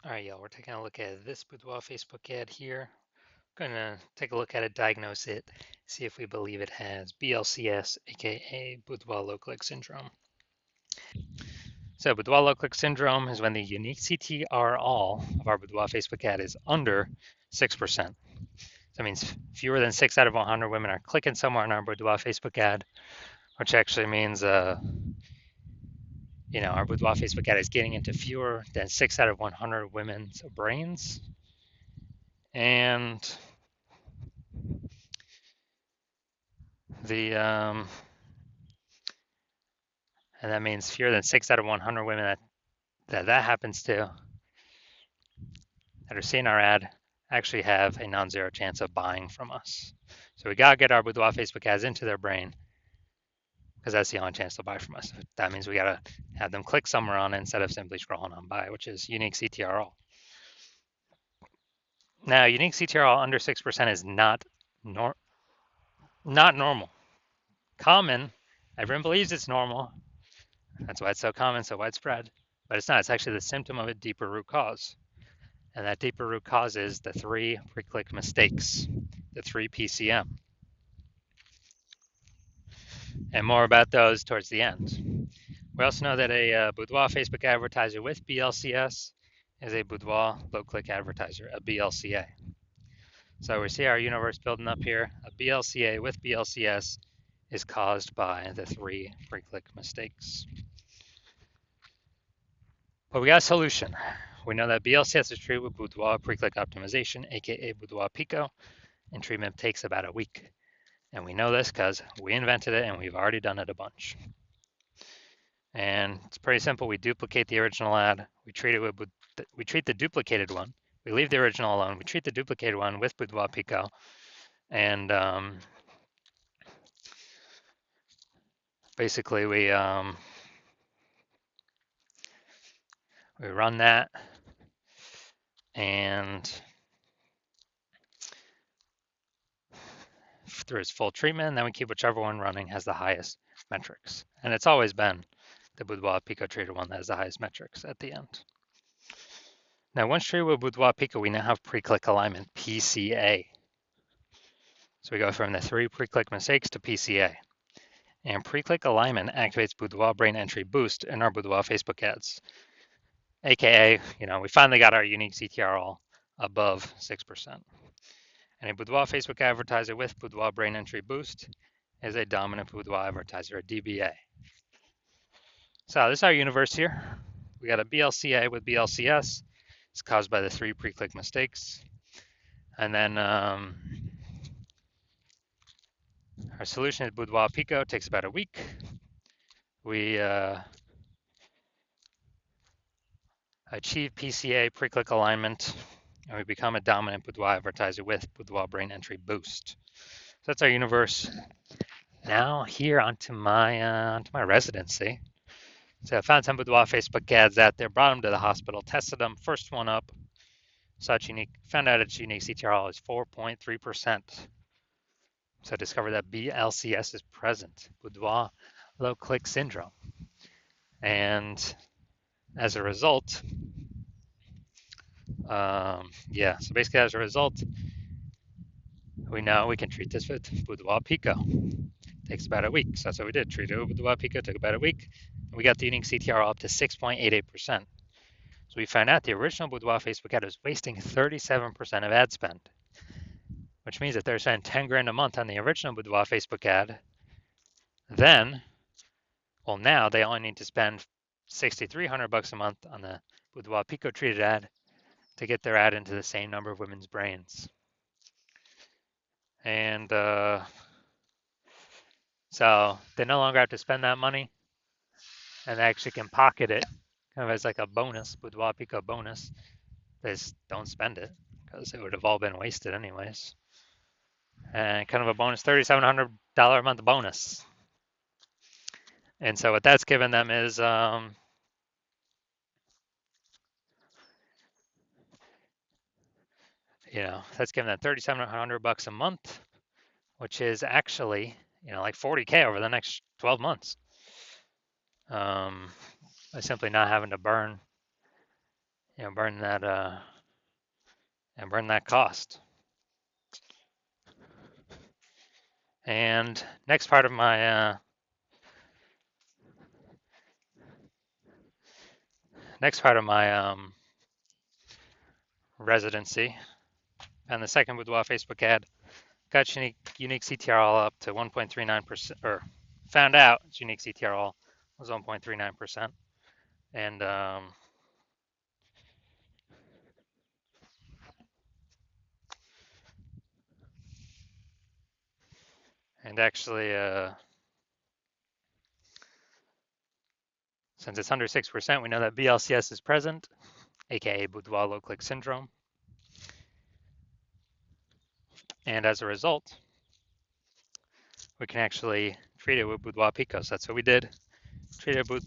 All right, y'all, we're taking a look at this boudoir Facebook ad here. Going to take a look at it, diagnose it, see if we believe it has BLCS, aka boudoir low click syndrome. So, boudoir low click syndrome is when the unique CTR all of our boudoir Facebook ad is under 6%. So that means fewer than 6 out of 100 women are clicking somewhere on our boudoir Facebook ad, which actually means, our boudoir Facebook ad is getting into fewer than 6 out of 100 women's brains. And the and that means fewer than 6 out of 100 women that happens to that are seeing our ad actually have a non-zero chance of buying from us. So we gotta get our boudoir Facebook ads into their brain because that's the only chance they'll buy from us. That means we gotta have them click somewhere on it instead of simply scrolling on by, which is unique CTR all. Now, unique CTR all under 6% is not normal. Common, everyone believes it's normal. That's why it's so common, so widespread. But it's not. It's actually the symptom of a deeper root cause. And that deeper root cause is the 3 pre-click mistakes, the 3 PCM. And more about those towards the end. We also know that a boudoir Facebook advertiser with BLCS is a boudoir low-click advertiser, a BLCA. So we see our universe building up here. A BLCA with BLCS is caused by the 3 pre-click mistakes. But we got a solution. We know that BLCS is treated with boudoir pre-click optimization, aka boudoir Pico, and treatment takes about a week. And we know this because we invented it and we've already done it a bunch. And it's pretty simple. We duplicate the original ad. We treat the duplicated one. We leave the original alone. We treat the duplicated one with Boudoir Pico, and basically we run that and through its full treatment, and then we keep whichever one running has the highest metrics. And it's always been the Boudoir Pico treated one that has the highest metrics at the end. Now, once treated with Boudoir Pico, we now have pre-click alignment, PCA. So we go from the 3 pre-click mistakes to PCA. And pre-click alignment activates Boudoir Brain Entry Boost in our Boudoir Facebook ads. AKA, we finally got our unique CTR all above 6%. And a Boudoir Facebook advertiser with Boudoir Brain Entry Boost is a dominant boudoir advertiser, a DBA. So this is our universe here. We got a BLCA with BLCS. It's caused by the 3 pre-click mistakes. And then our solution is Boudoir Pico. It takes about a week. We achieve PCA pre-click alignment, and we become a dominant boudoir advertiser with Boudoir Brain Entry Boost. So that's our universe. Now here onto my residency. So I found some boudoir Facebook ads out there, brought them to the hospital, tested them. First one up, found out its unique CTR is 4.3%. So I discovered that BLCS is present, boudoir low click syndrome. And as a result, so basically as a result, we know we can treat this with Boudoir Pico. Takes about a week. So that's what we did. Treated it with Boudoir Pico, took about a week. And we got the unique CTR up to 6.88%. So we found out the original Boudoir Facebook ad was wasting 37% of ad spend, which means that they're spending 10 grand a month on the original Boudoir Facebook ad. Now they only need to spend 6,300 bucks a month on the Boudoir Pico treated ad to get their ad into the same number of women's brains. And so they no longer have to spend that money, and they actually can pocket it kind of as like a bonus, Boudoir Pico bonus. They just don't spend it because it would have all been wasted anyways. And kind of a bonus, $3,700 a month bonus. And so what that's given them is, that's given them 3,700 bucks a month, which is actually, like 40K over the next 12 months. By simply not having to burn burn that and burn that cost. And next part of my residency, and the second boudoir Facebook ad, got unique CTRL up to 1.39%, or found out its unique CTRL was 1.39%, and actually, since it's under 6%, we know that BLCS is present, aka boudoir low click syndrome, and as a result, we can actually treat it with Boudoir Pico. So that's what we did. Treated it with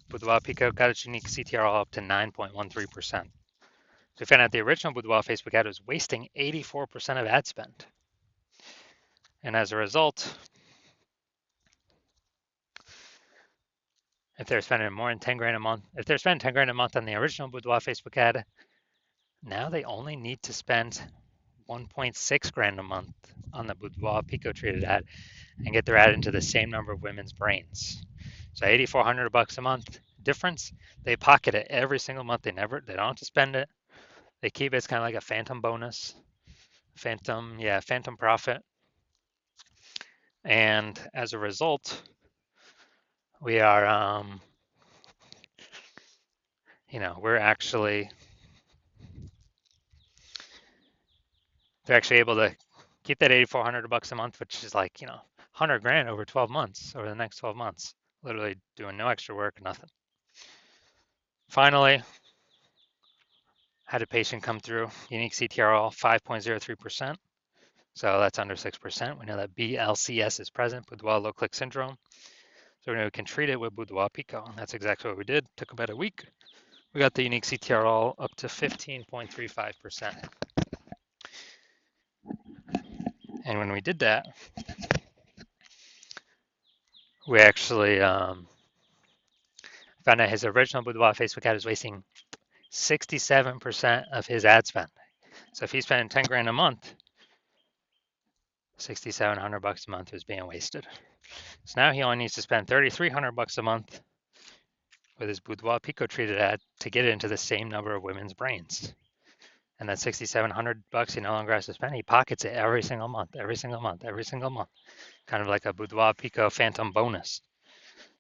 Boudoir Pico, got its unique CTRL up to 9.13%. So we found out the original Boudoir Facebook ad was wasting 84% of ad spend. And as a result, if they're spending more than 10 grand a month, if they're spending 10 grand a month on the original Boudoir Facebook ad, now they only need to spend 1.6 grand a month on the Boudoir Pico treated ad and get their ad into the same number of women's brains. So $8,400 a month difference. They pocket it every single month. They don't have to spend it. They keep it. It's kind of like a phantom bonus, phantom profit. And as a result, we are, we're actually, they're actually able to keep that $8,400 a month, which is like, 100 grand over 12 months, over the next 12 months, literally doing no extra work, nothing. Finally, had a patient come through, unique CTRL 5.03%. So that's under 6%. We know that BLCS is present, Boudoir low click syndrome. So we know we can treat it with Boudoir Pico. And that's exactly what we did. Took about a week. We got the unique CTRL up to 15.35%. And when we did that, we actually found out his original Boudoir Facebook ad was wasting 67% of his ad spend. So if he's spending 10 grand a month, $6,700 a month is being wasted. So now he only needs to spend $3,300 a month with his Boudoir Pico treated ad to get it into the same number of women's brains. And that $6,700 he no longer has to spend. He pockets it every single month, kind of like a Boudoir Pico phantom bonus.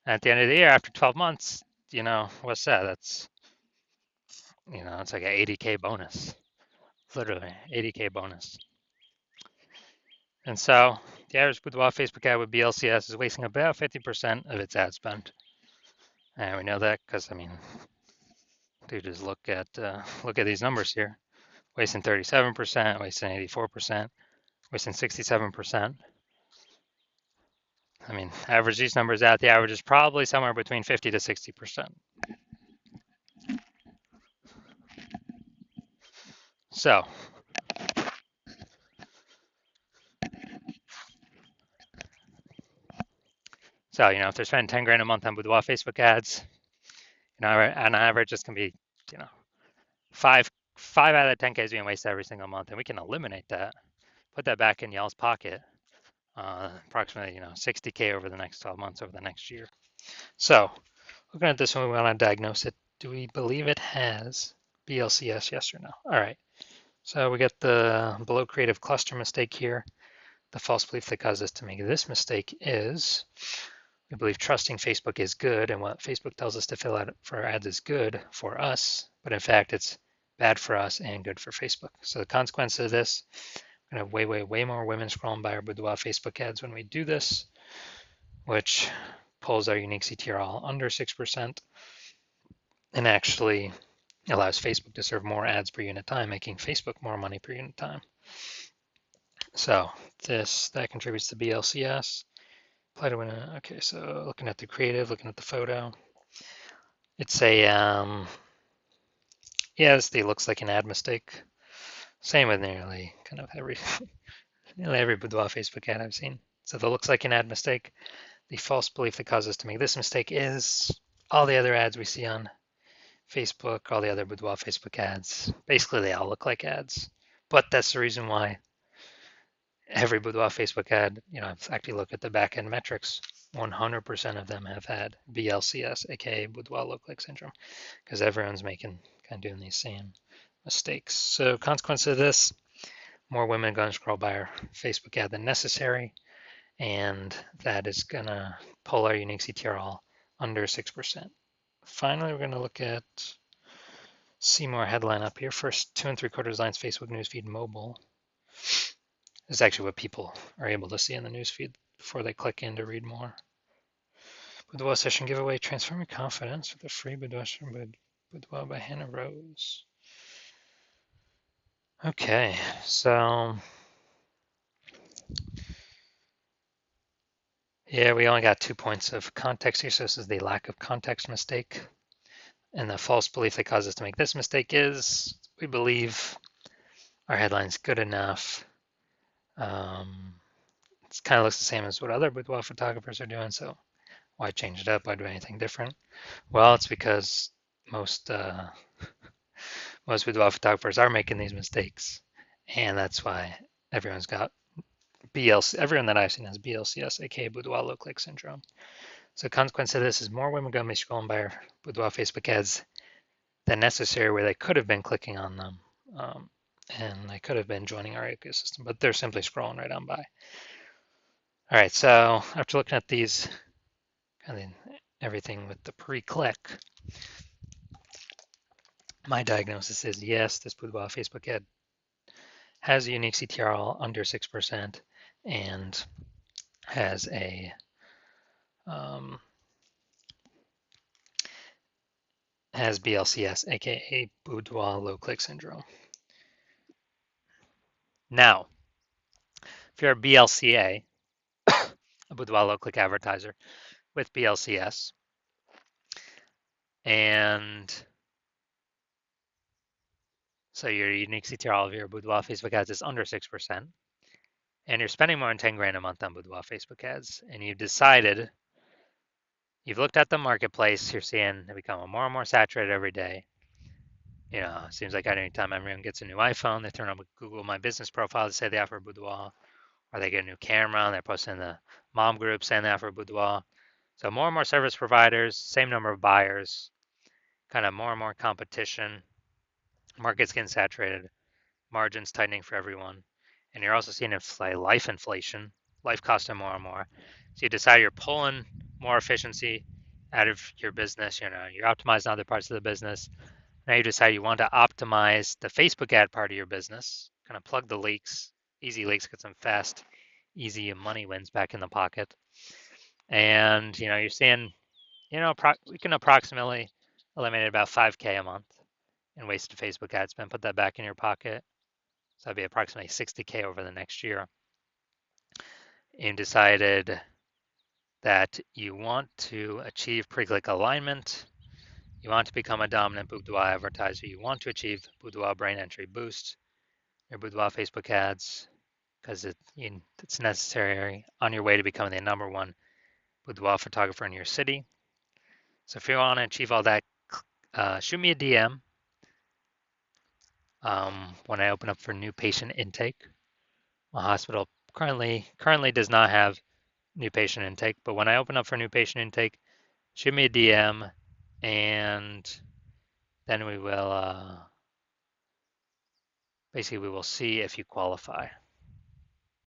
And at the end of the year, after 12 months, what's that? That's, it's like an 80K bonus, literally 80K bonus. And so the average Boudoir Facebook ad with BLCS is wasting about 50% of its ad spend. And we know that because, dude, just look at these numbers here. Wasting 37%, wasting 84%, wasting 67%. Average these numbers out, the average is probably somewhere between 50 to 60%. So, if they're spending 10 grand a month on Boudoir Facebook ads, on average, it's going to be, five out of 10K is being wasted every single month. And we can eliminate that, put that back in y'all's pocket, approximately, 60K over the next 12 months, over the next year. So, looking at this one, we want to diagnose it. Do we believe it has BLCS, yes or no? All right. So we get the below creative cluster mistake here. The false belief that caused us to make this mistake is we believe trusting Facebook is good, and what Facebook tells us to fill out for our ads is good for us, but in fact it's bad for us and good for Facebook. So the consequence of this, we're gonna have way more women scrolling by our Boudoir Facebook ads when we do this, which pulls our unique CTRL under 6% and actually allows Facebook to serve more ads per unit time, making Facebook more money per unit time. So that contributes to BLCS. Okay, so looking at the creative, looking at the photo, it's a yes, it looks like an ad mistake. Same with nearly kind of every Boudoir Facebook ad I've seen. So that looks like an ad mistake. The false belief that caused us to make this mistake is all the other ads we see on Facebook, all the other boudoir Facebook ads, basically they all look like ads. But that's the reason why every boudoir Facebook ad, I've actually looked at the back end metrics. 100% of them have had BLCS, aka boudoir look-like syndrome, because everyone's kind of doing these same mistakes. So consequence of this, more women going to scroll by our Facebook ad than necessary, and that is going to pull our unique CTR under 6%. Finally, we're going to look at Seymour headline up here. First 2 3/4 lines Facebook newsfeed mobile. This is actually what people are able to see in the newsfeed before they click in to read more. Boudoir session giveaway, transform your confidence with a free boudoir by Hannah Rose. Okay, so yeah, we only got 2 points of context here, so this is the lack of context mistake. And the false belief that caused us to make this mistake is we believe our headline's good enough. It kind of looks the same as what other boudoir photographers are doing, so why change it up? Why do anything different? Well, it's because most boudoir photographers are making these mistakes, and that's why everyone's got BLC. Everyone that I've seen has BLCS, aka boudoir look-like syndrome. So consequence of this is more women going to be scrolling by our boudoir Facebook ads than necessary, where they could have been clicking on them, and they could have been joining our ecosystem, but they're simply scrolling right on by. All right, so after looking at these, kind of everything with the pre-click, my diagnosis is yes, this boudoir Facebook ad has a unique CTRL under 6% and has a has BLCS, aka boudoir low-click syndrome. Now, if you're a BLCA, a boudoir low-click advertiser with BLCS, and so your unique CTRL of your boudoir Facebook ads is under 6%, and you're spending more than 10 grand a month on boudoir Facebook ads, and you've decided, you've looked at the marketplace, you're seeing it become more and more saturated every day. It seems like anytime everyone gets a new iPhone, they turn on Google My Business profile to say they offer boudoir, or they get a new camera and they're posting in the mom group saying they offer boudoir. So more and more service providers, same number of buyers, kind of more and more competition. Market's getting saturated, margins tightening for everyone. And you're also seeing life inflation, life costing more and more. So you decide you're pulling more efficiency out of your business. You're optimizing other parts of the business. Now you decide you want to optimize the Facebook ad part of your business, kind of plug the leaks, easy leaks, get some fast, easy money wins back in the pocket. And, you're seeing, we can approximately eliminate about 5K a month in wasted Facebook ad spend, put that back in your pocket. So that'd be approximately 60K over the next year. And decided that you want to achieve pre-click alignment. You want to become a dominant boudoir advertiser. You want to achieve boudoir brain entry boost, your boudoir Facebook ads, because it's necessary on your way to becoming the #1 boudoir photographer in your city. So if you want to achieve all that, shoot me a DM when I open up for new patient intake. My hospital currently does not have new patient intake, but when I open up for new patient intake, shoot me a DM, and then we will basically we will see if you qualify.